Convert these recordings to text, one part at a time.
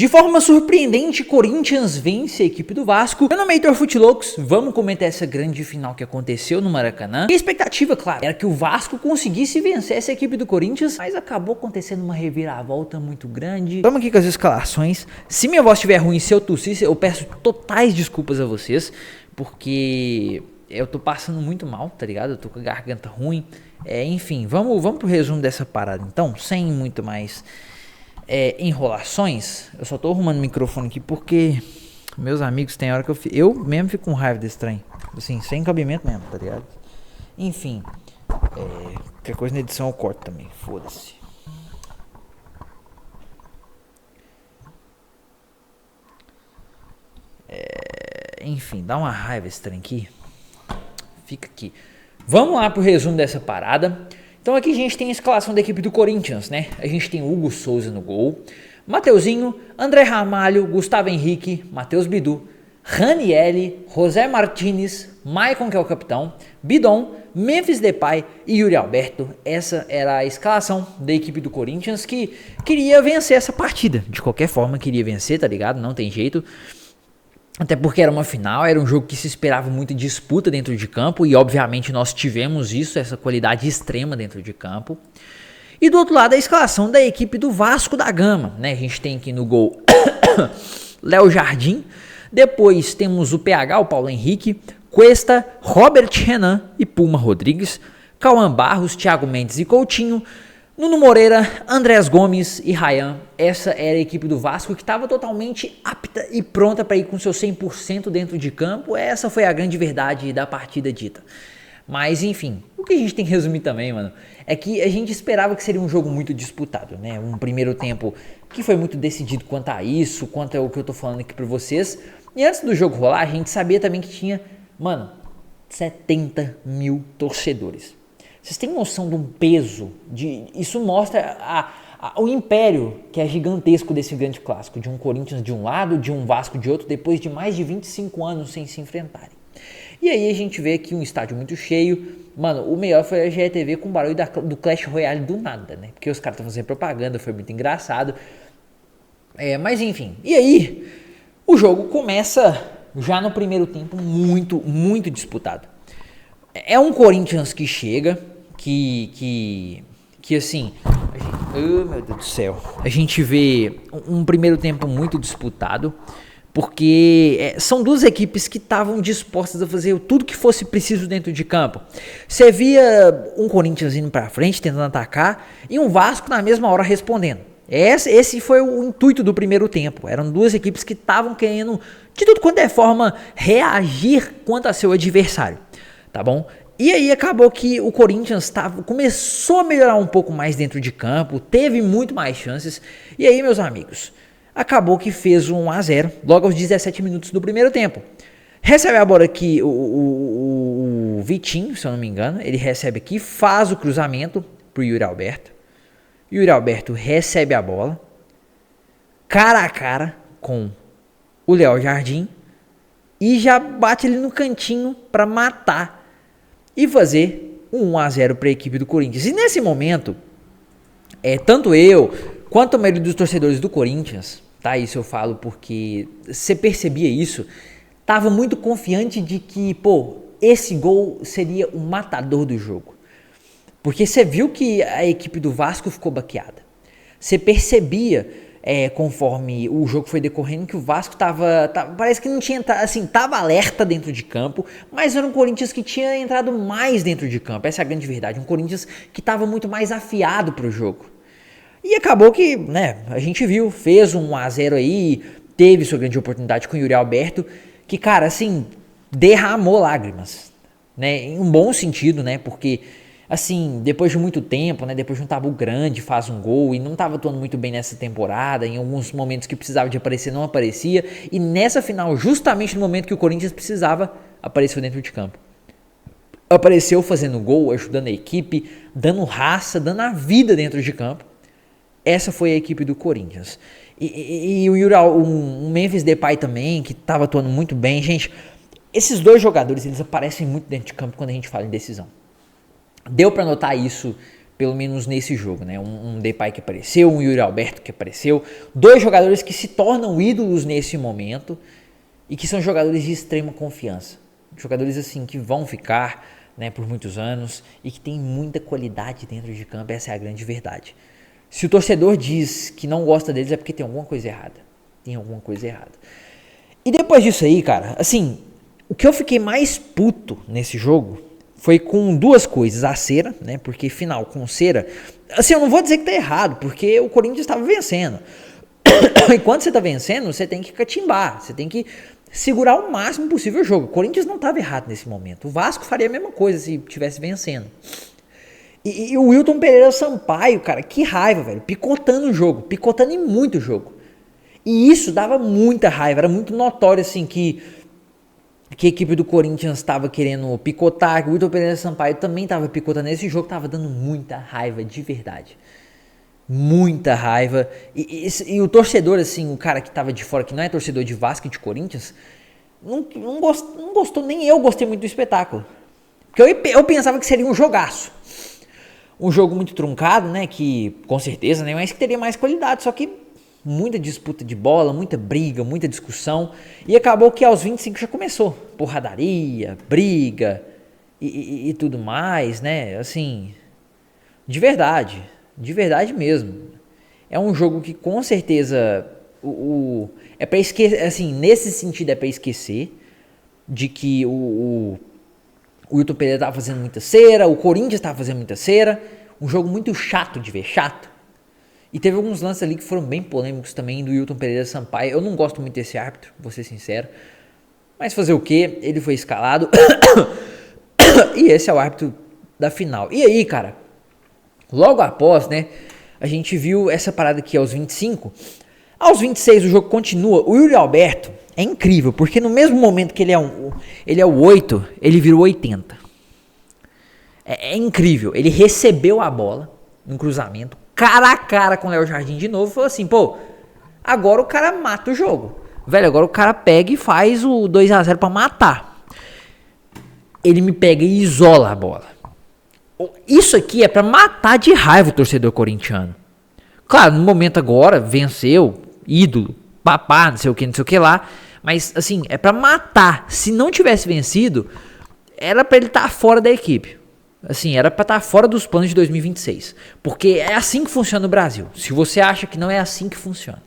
De forma surpreendente, Corinthians vence a equipe do Vasco. Meu nome é Heitor Futilocos, vamos comentar essa grande final que aconteceu no Maracanã. E a expectativa, claro, era que o Vasco conseguisse vencer essa equipe do Corinthians, mas acabou acontecendo uma reviravolta muito grande. Vamos aqui com as escalações. Se minha voz estiver ruim, se eu tossir, eu peço totais desculpas a vocês, porque eu tô passando muito mal, tá ligado? Eu tô com a garganta ruim. Enfim, vamos pro resumo dessa parada então, sem muito mais enrolações. Eu só tô arrumando o microfone aqui porque meus amigos, tem hora que eu mesmo fico com raiva desse trem, assim, sem cabimento mesmo, tá ligado? Enfim, qualquer coisa na edição eu corto também, foda-se. Enfim, dá uma raiva esse trem aqui. Fica aqui. Vamos lá pro resumo dessa parada. Então aqui a gente tem a escalação da equipe do Corinthians, né? A gente tem Hugo Souza no gol, Mateuzinho, André Ramalho, Gustavo Henrique, Matheus Bidu, Ranielli, José Martinez, Maicon, que é o capitão, Bidon, Memphis Depay e Yuri Alberto. Essa era a escalação da equipe do Corinthians, que queria vencer essa partida. De qualquer forma, queria vencer, tá ligado? Não tem jeito. Até porque era uma final, era um jogo que se esperava muito disputa dentro de campo e obviamente nós tivemos isso, essa qualidade extrema dentro de campo. E do outro lado a escalação da equipe do Vasco da Gama, né? A gente tem aqui no gol Léo Jardim, depois temos o PH, o Paulo Henrique, Cuesta, Robert Renan e Puma Rodrigues, Cauã Barros, Thiago Mendes e Coutinho, Nuno Moreira, Andrés Gomes e Ryan. Essa era a equipe do Vasco que estava totalmente apta e pronta para ir com seu 100% dentro de campo. Essa foi a grande verdade da partida dita. Mas enfim, o que a gente tem que resumir também, mano, é que a gente esperava que seria um jogo muito disputado, né? Um primeiro tempo que foi muito decidido quanto a isso, quanto é o que eu tô falando aqui para vocês. E antes do jogo rolar, a gente sabia também que tinha, mano, 70 mil torcedores. Vocês têm noção de um peso? Isso mostra o império que é gigantesco desse grande clássico. De um Corinthians de um lado, de um Vasco de outro, depois de mais de 25 anos sem se enfrentarem. E aí a gente vê aqui um estádio muito cheio. Mano, o melhor foi a GETV com o barulho do Clash Royale do nada, né? Porque os caras estão fazendo propaganda, foi muito engraçado. Mas enfim, e aí o jogo começa já no primeiro tempo muito, muito disputado. É um Corinthians que chega, que assim, oh meu Deus do céu, a gente vê um primeiro tempo muito disputado, porque são duas equipes que estavam dispostas a fazer tudo que fosse preciso dentro de campo. Você via um Corinthians indo pra frente, tentando atacar, e um Vasco na mesma hora respondendo. Esse foi o intuito do primeiro tempo. Eram duas equipes que estavam querendo, de tudo quanto é forma, reagir quanto a seu adversário. Tá bom? E aí acabou que o Corinthians começou a melhorar um pouco mais dentro de campo, teve muito mais chances. E aí, meus amigos, acabou que fez 1-0 logo aos 17 minutos do primeiro tempo. Recebe a bola aqui o Vitinho, se eu não me engano. Ele recebe aqui, faz o cruzamento pro Yuri Alberto. Yuri Alberto recebe a bola, cara a cara com o Léo Jardim, e já bate ali no cantinho para matar e fazer 1-0 para a equipe do Corinthians. E nesse momento, tanto eu quanto a maioria dos torcedores do Corinthians, tá? Isso eu falo porque você percebia isso, tava muito confiante de que, esse gol seria o matador do jogo. Porque você viu que a equipe do Vasco ficou baqueada. Você percebia, conforme o jogo foi decorrendo, que o Vasco parece que não tinha entrado, assim, tava alerta dentro de campo, mas era um Corinthians que tinha entrado mais dentro de campo. Essa é a grande verdade. Um Corinthians que estava muito mais afiado pro jogo. E acabou que, né, a gente viu, fez 1-0 aí, teve sua grande oportunidade com o Yuri Alberto, que, cara, assim, derramou lágrimas, né, em um bom sentido, né, porque, assim, depois de muito tempo, né, depois de um tabu grande, faz um gol e não estava atuando muito bem nessa temporada, em alguns momentos que precisava de aparecer, não aparecia, e nessa final, justamente no momento que o Corinthians precisava, apareceu dentro de campo. Apareceu fazendo gol, ajudando a equipe, dando raça, dando a vida dentro de campo. Essa foi a equipe do Corinthians. E o Yuri, o Memphis Depay também, que estava atuando muito bem. Gente, esses dois jogadores, eles aparecem muito dentro de campo quando a gente fala em decisão. Deu para notar isso pelo menos nesse jogo, né? Um Depay que apareceu, um Yuri Alberto que apareceu, 2 jogadores que se tornam ídolos nesse momento e que são jogadores de extrema confiança, jogadores assim que vão ficar, né, por muitos anos e que tem muita qualidade dentro de campo. Essa é a grande verdade. Se o torcedor diz que não gosta deles é porque tem alguma coisa errada. Tem alguma coisa errada. E depois disso aí, cara, assim, o que eu fiquei mais puto nesse jogo foi com 2 coisas. A cera, né, porque final com cera, assim, eu não vou dizer que tá errado, porque o Corinthians estava vencendo. E quando você tá vencendo, você tem que catimbar, você tem que segurar o máximo possível o jogo. O Corinthians não estava errado nesse momento. O Vasco faria a mesma coisa se estivesse vencendo. E o Wilton Pereira Sampaio, cara, que raiva, velho. Picotando o jogo, picotando em muito o jogo. E isso dava muita raiva, era muito notório, assim, que a equipe do Corinthians estava querendo picotar, que o Wilton Pereira Sampaio também estava picotando. Esse jogo estava dando muita raiva, de verdade. Muita raiva. E o torcedor, assim, o cara que tava de fora, que não é torcedor de Vasco e de Corinthians, não gostou, nem eu gostei muito do espetáculo. Porque eu pensava que seria um jogaço. Um jogo muito truncado, né, que com certeza, né, mas que teria mais qualidade, só que muita disputa de bola, muita briga, muita discussão, e acabou que aos 25 já começou porradaria, briga e tudo mais, né, assim, de verdade mesmo. É um jogo que com certeza é para esquecer, assim, nesse sentido é para esquecer de que o Wilton Pereira tava fazendo muita cera, o Corinthians tava fazendo muita cera, um jogo muito chato de ver, chato. E teve alguns lances ali que foram bem polêmicos também do Wilton Pereira Sampaio. Eu não gosto muito desse árbitro, vou ser sincero, mas fazer o quê? Ele foi escalado e esse é o árbitro da final. E aí, cara, logo após, né, a gente viu essa parada aqui aos 25. Aos 26 o jogo continua. O Yuri Alberto é incrível, porque no mesmo momento que ele é o 8, ele virou 80. É incrível. Ele recebeu a bola no cruzamento, cara a cara com o Léo Jardim de novo, e falou assim, pô, agora o cara mata o jogo. Velho, agora o cara pega e faz o 2-0 pra matar. Ele me pega e isola a bola. Isso aqui é pra matar de raiva o torcedor corintiano. Claro, no momento agora, venceu, ídolo, papá, não sei o que lá. Mas, assim, é pra matar. Se não tivesse vencido, era pra ele estar fora da equipe. Assim, era pra estar fora dos planos de 2026. Porque é assim que funciona no Brasil. Se você acha que não é assim que funciona.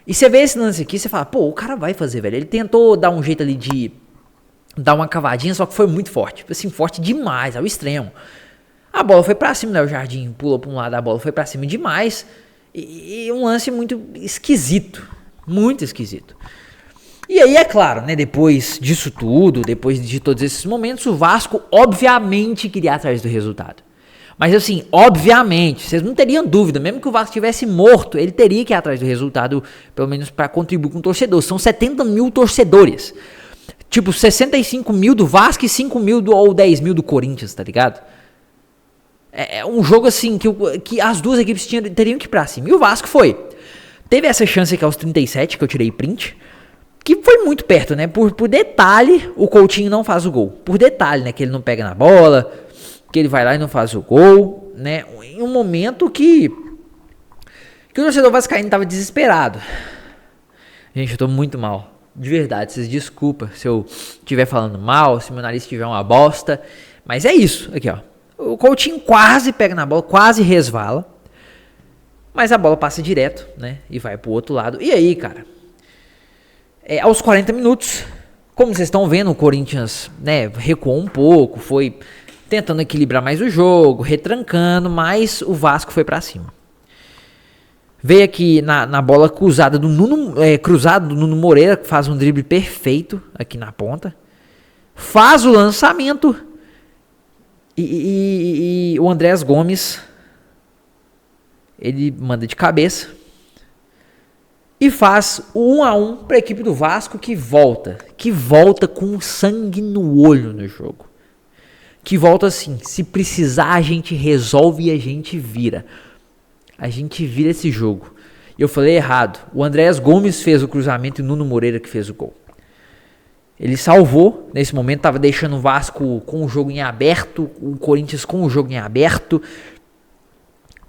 E você vê esse lance aqui, você fala, pô, o cara vai fazer, velho. Ele tentou dar um jeito ali de dar uma cavadinha, só que foi muito forte. Assim, forte demais, ao extremo. A bola foi pra cima, né? O Jardim pulou pra um lado, a bola foi pra cima demais. E um lance muito esquisito. Muito esquisito. E aí, é claro, né? Depois disso tudo, depois de todos esses momentos, o Vasco, obviamente, queria ir atrás do resultado. Mas assim, obviamente, vocês não teriam dúvida, mesmo que o Vasco estivesse morto, ele teria que ir atrás do resultado, pelo menos pra contribuir com o torcedor. São 70 mil torcedores. Tipo, 65 mil do Vasco e 5 mil ou 10 mil do Corinthians, tá ligado? É um jogo assim que as duas equipes teriam que ir pra cima. E o Vasco foi. Teve essa chance aqui aos 37, que eu tirei print, que foi muito perto, né? Por detalhe, o Coutinho não faz o gol. Por detalhe, né? Que ele não pega na bola, que ele vai lá e não faz o gol, né? Em um momento que o torcedor vascaíno tava desesperado. Gente, eu tô muito mal. De verdade, vocês desculpa se eu estiver falando mal, se meu nariz estiver uma bosta. Mas é isso, aqui ó. O Coutinho quase pega na bola, quase resvala. Mas a bola passa direto, né? E vai pro outro lado. E aí, cara? Aos 40 minutos, como vocês estão vendo, o Corinthians, né, recuou um pouco, foi tentando equilibrar mais o jogo, retrancando, mas o Vasco foi pra cima. Veio aqui na bola cruzada do Nuno Moreira, que faz um drible perfeito aqui na ponta. Faz o lançamento e o Andrés Gomes, ele manda de cabeça e faz o 1-1 para a equipe do Vasco, que volta com sangue no olho no jogo. Que volta assim, se precisar a gente resolve e a gente vira. A gente vira esse jogo. Eu falei errado. O Andrés Gomes fez o cruzamento e o Nuno Moreira que fez o gol. Ele salvou, nesse momento, estava deixando o Vasco com o jogo em aberto, o Corinthians com o jogo em aberto.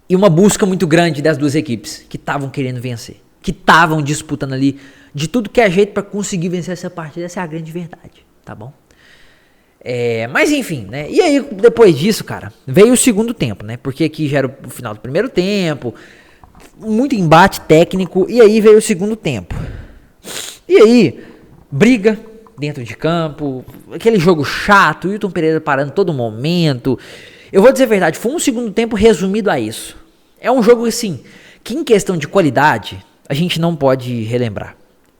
e uma busca muito grande das duas equipes que estavam querendo vencer, que estavam disputando ali de tudo que é jeito para conseguir vencer essa partida. Essa é a grande verdade, tá bom? Mas enfim, né? E aí depois disso, cara, veio o segundo tempo, né? Porque aqui já era o final do primeiro tempo, muito embate técnico, e aí veio o segundo tempo. E aí, briga dentro de campo, aquele jogo chato, o Wilton Pereira parando todo momento. Eu vou dizer a verdade, foi um segundo tempo resumido a isso. É um jogo assim, que em questão de qualidade, a gente não pode relembrar.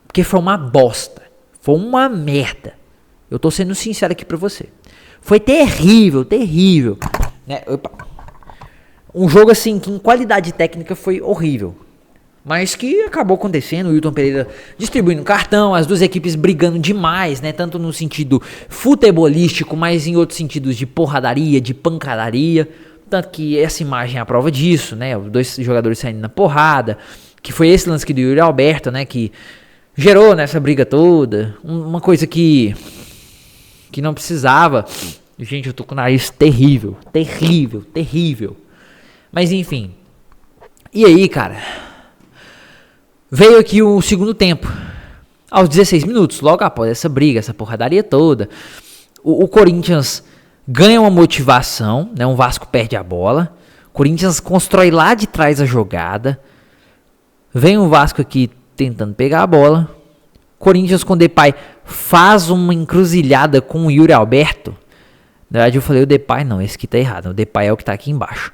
Porque foi uma bosta, foi uma merda. Eu tô sendo sincero aqui pra você. Foi terrível, terrível. Né? Um jogo assim, que em qualidade técnica foi horrível. Mas que acabou acontecendo, o Wilton Pereira distribuindo cartão, as duas equipes brigando demais, né? Tanto no sentido futebolístico, mas em outros sentidos de porradaria, de pancadaria. Tanto que essa imagem é a prova disso, né? Os dois jogadores saindo na porrada. Que foi esse lance que do Yuri Alberto, né? Que gerou nessa briga toda. Uma coisa que não precisava. Gente, eu tô com o nariz terrível. Terrível, terrível. Mas enfim. E aí, cara? Veio aqui o segundo tempo. Aos 16 minutos, logo após essa briga, essa porradaria toda. O Corinthians ganha uma motivação, né? O Vasco perde a bola. O Corinthians constrói lá de trás a jogada. Vem o Vasco aqui tentando pegar a bola. Corinthians com o Depay faz uma encruzilhada com o Yuri Alberto. Na verdade eu falei o Depay, não, esse aqui tá errado. O Depay é o que tá aqui embaixo.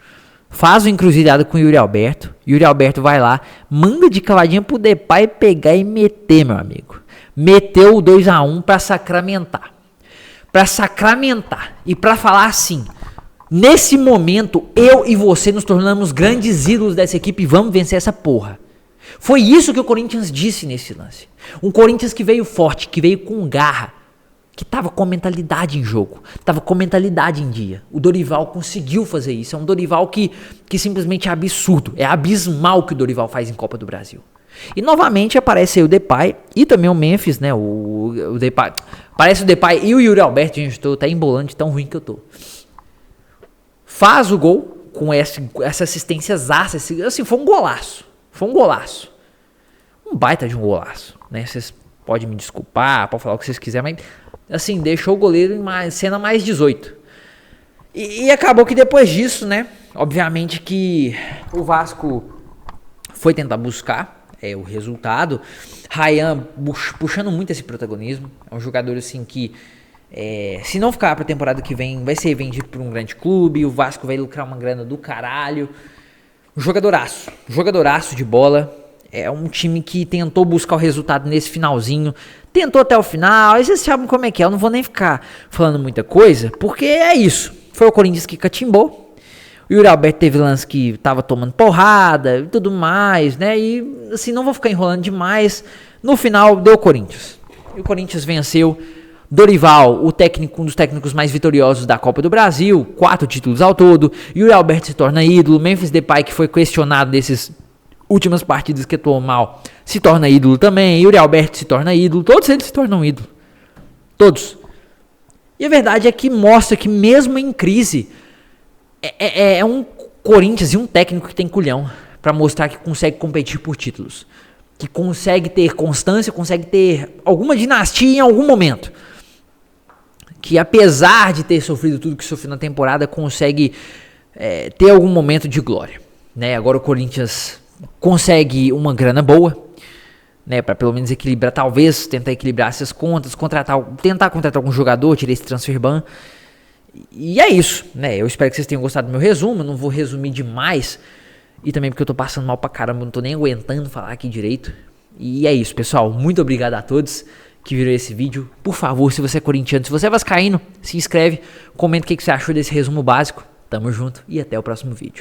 Faz uma encruzilhada com o Yuri Alberto. Yuri Alberto vai lá, manda de cavadinha pro Depay pegar e meter, meu amigo. Meteu o 2-1 pra sacramentar. Pra sacramentar. E pra falar assim, nesse momento, eu e você nos tornamos grandes ídolos dessa equipe e vamos vencer essa porra. Foi isso que o Corinthians disse nesse lance. Um Corinthians que veio forte, que veio com garra, que tava com mentalidade em jogo, tava com mentalidade em dia. O Dorival conseguiu fazer isso. É um Dorival que simplesmente é absurdo. É abismal o que o Dorival faz em Copa do Brasil. E novamente aparece aí o Depay e também o Memphis, né? O Depay. Aparece o Depay e o Yuri Alberto. Gente, tô até embolando de tão ruim que eu tô. Faz o gol com essa assistência zaça. Assim, foi um golaço. Foi um golaço. Um baita de um golaço, né? Vocês podem me desculpar, podem falar o que vocês quiserem, mas assim, deixou o goleiro em cena mais 18. E acabou que depois disso, né? Obviamente que o Vasco foi tentar buscar o resultado. Ryan puxando muito esse protagonismo. É um jogador assim que, se não ficar pra temporada que vem, vai ser vendido por um grande clube. O Vasco vai lucrar uma grana do caralho. Jogadoraço de bola. É um time que tentou buscar o resultado nesse finalzinho. Tentou até o final. Aí vocês sabem como é que é. Eu não vou nem ficar falando muita coisa, porque é isso. Foi o Corinthians que catimbou. O Yuri Alberto teve lance que tava tomando porrada e tudo mais, né? E assim, não vou ficar enrolando demais. No final, deu o Corinthians. E o Corinthians venceu. Dorival, um dos técnicos mais vitoriosos da Copa do Brasil, 4 títulos ao todo. Yuri Alberto se torna ídolo. Memphis Depay, que foi questionado desses últimas partidas que atuou mal, se torna ídolo também. Yuri Alberto se torna ídolo. Todos eles se tornam ídolo. Todos. E a verdade é que mostra que mesmo em crise, é um Corinthians e um técnico que tem culhão para mostrar que consegue competir por títulos. Que consegue ter constância, consegue ter alguma dinastia em algum momento. Que apesar de ter sofrido tudo que sofreu na temporada, consegue ter algum momento de glória. Né? Agora o Corinthians consegue uma grana boa, né, para pelo menos equilibrar, talvez tentar equilibrar essas contas, tentar contratar algum jogador, tirar esse transfer ban. E é isso, né? Eu espero que vocês tenham gostado do meu resumo. Eu não vou resumir demais, e também porque eu tô passando mal pra caramba, não tô nem aguentando falar aqui direito. E é isso, pessoal. Muito obrigado a todos que viram esse vídeo. Por favor, se você é corintiano, se você é vascaíno, se inscreve, comenta o que você achou desse resumo básico. Tamo junto e até o próximo vídeo.